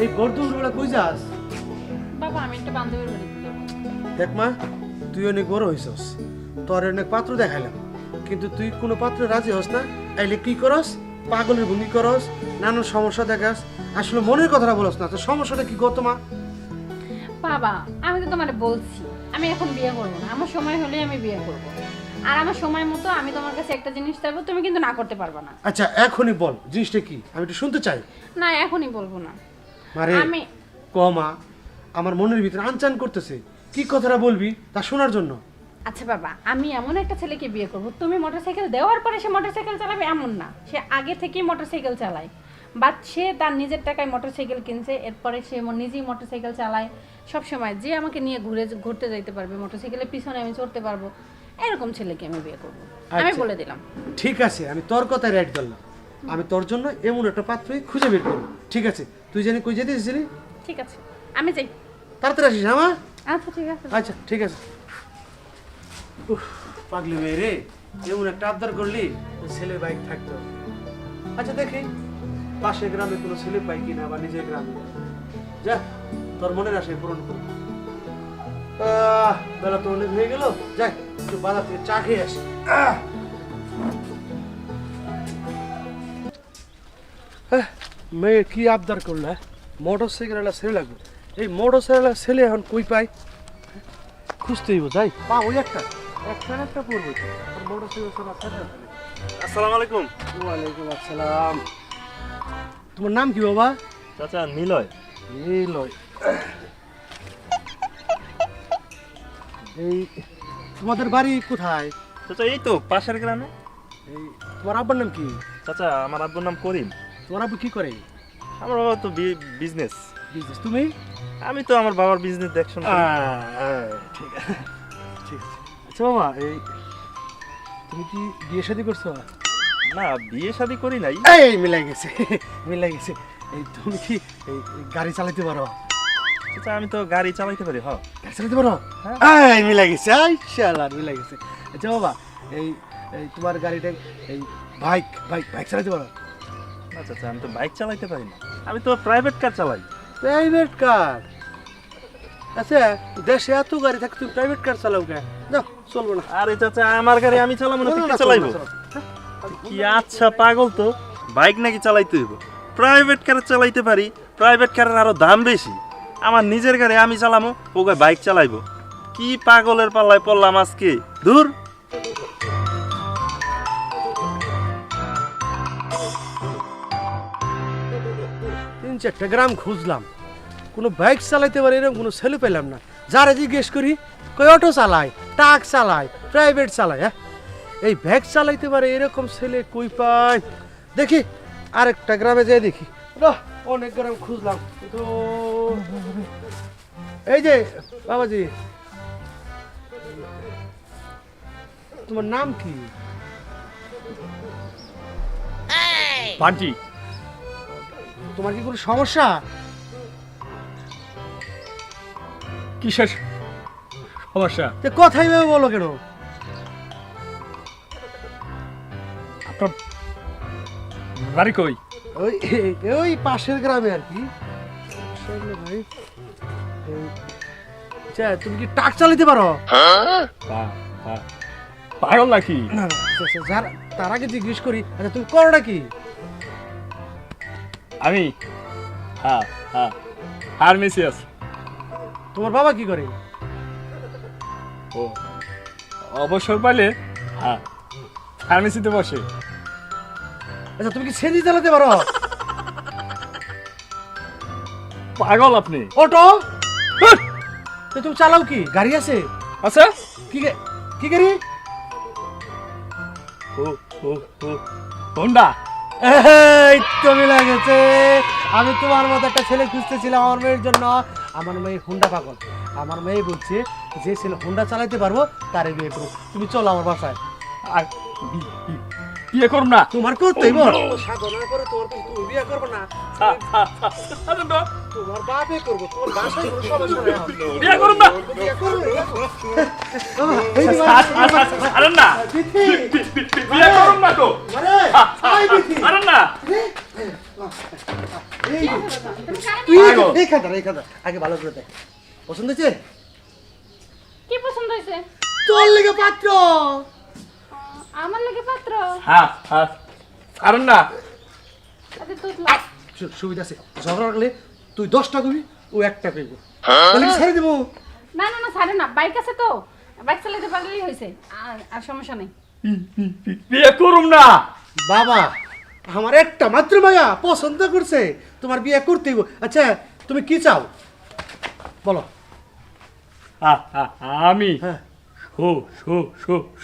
এই বর্দুরবেলা কই যাস? বাবা আমি একটা বান্ধবীর বাড়িতে যাবো। দেখ মা, তুই অনেক বড় হইছস, তোর অনেক পাত্র দেখাইলাম, কিন্তু তুই কোনো পাত্রে রাজি হস না। আইলে কি করস? পাগলের ভঙ্গি করস, নানান সমস্যা দেখাস, আসলে মনের কথাটা বলস না। তো সমস্যাটা কি গো তোমার? বাবা আমি তো তোমারে বলছি আমি এখন বিয়ে করবো না, আমার সময় হলেই আমি বিয়ে করবো। আর আমার সময় মতো আমি তোমার কাছে একটা জিনিস চাইবো, তুমি কিন্তু না করতে পারবে না। আচ্ছা এখনই বল জিনিসটা কি, আমি একটু শুনতে চাই। না এখনই বলবো না। মারে আমি কমা, আমার মনের ভিতরে আনচান করতেছে, কি কথাটা বলবি তা শোনার জন্য। আচ্ছা বাবা আমি এমন একটা ছেলেকে বিয়ে করবো, তুমি মোটরসাইকেল দেওয়ার পরে সে মোটরসাইকেল চালাবে এমন না, সে আগে থেকেই মোটরসাইকেল চালায়। বাট সে তার নিজের টাকায় মোটরসাইকেল কিনছে, এরপরে সে নিজেই মোটরসাইকেল চালায় সব সময়, যে আমাকে নিয়ে ঘুরতে যাইতে পারবে, মোটরসাইকেলের পিছনে আমি চড়তে পারবো, এরকম ছেলেকে আমি বিয়ে করবো। আমি আচ্ছা। বলে দিলাম। ঠিক আছে, আমি তোর কথায় রাইট করলাম, আমি তোর জন্য এমন একটা পাত্রই খুঁজে বের করবো। ঠিক আছে, তুই জানি কই যেতে এসেছিলি? ঠিক আছে আমি যাই। তাড়াতাড়ি আসিস হ্যাঁ মা? আচ্ছা ঠিক আছে। আচ্ছা ঠিক আছে। উফ, পাগলি মেয়ে রে, এমন একটা আবদার করলি ছেলে বাইক থাকতো। আচ্ছা দেখি পাশের গ্রামে কোনো ছেলে পাই কিনা, বা নিজের গ্রামে। যা তোর মনের আশায় পূরণ কর। বেলা তো অনেক হয়ে গেল, যাই একটু বাজার থেকে চা খেয়ে আসি। মেয়ে কি আবদার করলে? মোটর সাইকেল ছেলে লাগবে, এই মোটর সাইকেল ছেলে এখন কই পাই? খুঁজতেই যাই, পা ওই একটা একটা পড়বো। Motor cycle. আসসালামু আলাইকুম। ওয়ালাইকুম আসসালাম। তোমার নাম কি বাবা? চাচা নিলয়। এই লয়, এই তোমাদের বাড়ি কোথায়? চাচা এই তো পাশের গ্রামে। এই তোমার আব্বার নাম কি? চাচা আমার আব্বুর নাম করিম। তোমার আব্বু কি করে? আমার বাবা তো বিজনেস। বিজনেস। তুমি? আমি তো আমার বাবার বিজনেস দেখছো না। ঠিক আছে, ঠিক আছে। আচ্ছা বাবা, এই তুমি কি বিয়ে শাদী করছো? না বিয়ে শাদী করি নাই। এই মিলাই গেছে, মিলাই গেছে। এই তুমি কি এই গাড়ি চালাতে পারো? চাচা আমি তো গাড়ি চালাইতে পারি। হ্যাঁ গাড়ি চালাতে পারো? হ্যাঁ। এই মিলাই গেছে, শালা মিলাই গেছে। আচ্ছা বাবা, এই এই তোমার গাড়িটা এই বাইক বাইক বাইক চালাতে পারো? না চাচা আমি তো বাইক চালাইতে পারি না, আমি তো প্রাইভেট কার চালাই। Private car? আচ্ছা দেশে এত গাড়ি থাকে, তুমি প্রাইভেট কার চালাও কে? যাও, চলবো না। আরে চাচা আমার গাড়ি আমি চালাবো না, না, তুই না, কে চলবো চালাইবো? না, চলবো না। কি আচ্ছা পাগল তো, বাইক নাকি চালাইতে হইব? প্রাইভেট কার চালাইতে পারি, প্রাইভেট কারের আরো দাম বেশি। আমার নিজের গাড়ি আমি চালামো, ওকে বাইক চালাইবো? কি পাগলের পাল্লায় পড়লাম আজকে, দূর। তিন চারটা গ্রাম খুঁজলাম, কোনো বাইক চালাইতে পারে এরকম কোনো ছেলে পেলাম না। যারা জিজ্ঞেস করি কই অটো চালায়, ট্রাক চালায়, প্রাইভেট চালায়। হ্যাঁ, এই বাইক চালাইতে পারে এরকম ছেলে কই পাই? দেখি আরেকটা গ্রামে যাই দেখি। অনেক গ্রাম খুঁজলাম কিন্তু এই যে বাবাজি, তোমার নাম কি? বান্টি। তোমার কি কোনো সমস্যা? কিসের সমস্যা? কথাই ভেবে বলো কেন? আপনার বাড়ি কই? ওই ওই পাশের গ্রামে আর কি। ভাই আচ্ছা, তুমি কি ট্রাক চালাতে পারো? পাগল নাকি? না না, যারা তার আগে জিজ্ঞেস করি, আচ্ছা তুমি করোটা কি? আমি ফার্মেসিয়াস। তোমার বাবা কি করে? ও অবসর পাইলে ফার্মেসিতে বসে। আচ্ছা তুমি কি সেজি চালাতে পারো? পাগল আপনি? অটো? তো তুমি চালাও কি? গাড়ি আছে? আচ্ছা কি কি গাড়ি? হোন্ডা। এই তো মিলে গেছে। আমি তোমার মতো একটা ছেলে খুঁজতেছিলাম আমার মেয়ের জন্য। আমার মেয়ে হুন্ডা পাগল। আমার মেয়ে বলছে যে ছেলে হুন্ডা চালাতে পারবো তারে বিয়ে করবো। তুমি চলো আমার বাসায়। আর বিয়ে করব না? তোমার করতেই বল। সাধনার পরে তোমার তুমি বিয়ে করবে না? তোমার বাপে করবো, তোমার বাসায় কোনো সমস্যা নেই। বিয়ে করব না? বিয়ে করবে? আরে না, বিয়ে করব না তো। আরে, আরে না। এই কি হলো? তুমি কানে তুই পাগল। এই খাদা আগে ভালো করে দেখ পছন্দ হয়েছে কি পছন্দ হয়েছে? তোর লেগে পাত্র আমার লাগে পাত্র। হ্যাঁ হ্যাঁ কারণ না আচ্ছা তুতলা। সুবিধা আছে ঝগড়া লাগলে তুই 10টা দিবি ও একটা পেব তাহলে কি ছেড়ে দেবো না না না ছাড়ে না, বাইক আছে তো, বাইক চালাতে পারলেই হয়েছে, আর আর সমস্যা নেই। বিয়ে করুম না। বাবা আমার একটা মাত্র মায়া পছন্দ করছে তোমার বিয়ে করতে হইব। আচ্ছা তুমি কি চাও বলো আমি হ্যাঁ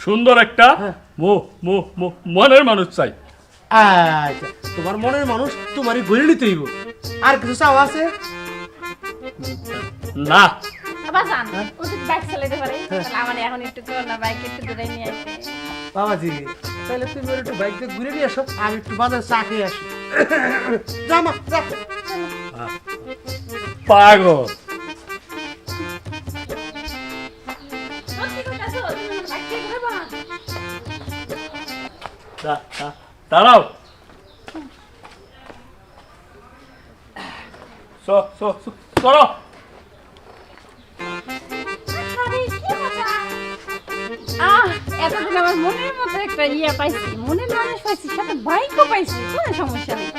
সুন্দর একটা হ্যাঁ। মনের মানুষ চাই। আচ্ছা তোমার মনের মানুষ তোমারই গড়ে নিতে হইব আর কিছু চাও আছে না আবার জান ও যদি বাইক চালাতে পারে তাহলে আমার এখন একটু তো না, বাইক একটু দূরে নিয়ে আসবে। বাবাজি তাহলে তুমি ওর একটু বাইক দিয়ে ঘুরে নিয়ে আসো আমি একটু বাজার চা খেয়ে আসি জামা পাগল। সত্যি কইতাছো, তুমি আমার বাইক দিয়ে ঘুরবা? দাঁড়াও। চলো। আরে কি মজা! এতদিন আমার মনের মতো একটা ইয়ে পাইছি, মনের মানুষ পাইছি, সাথে বাইকও পাইছি, কোনো সমস্যা নেই।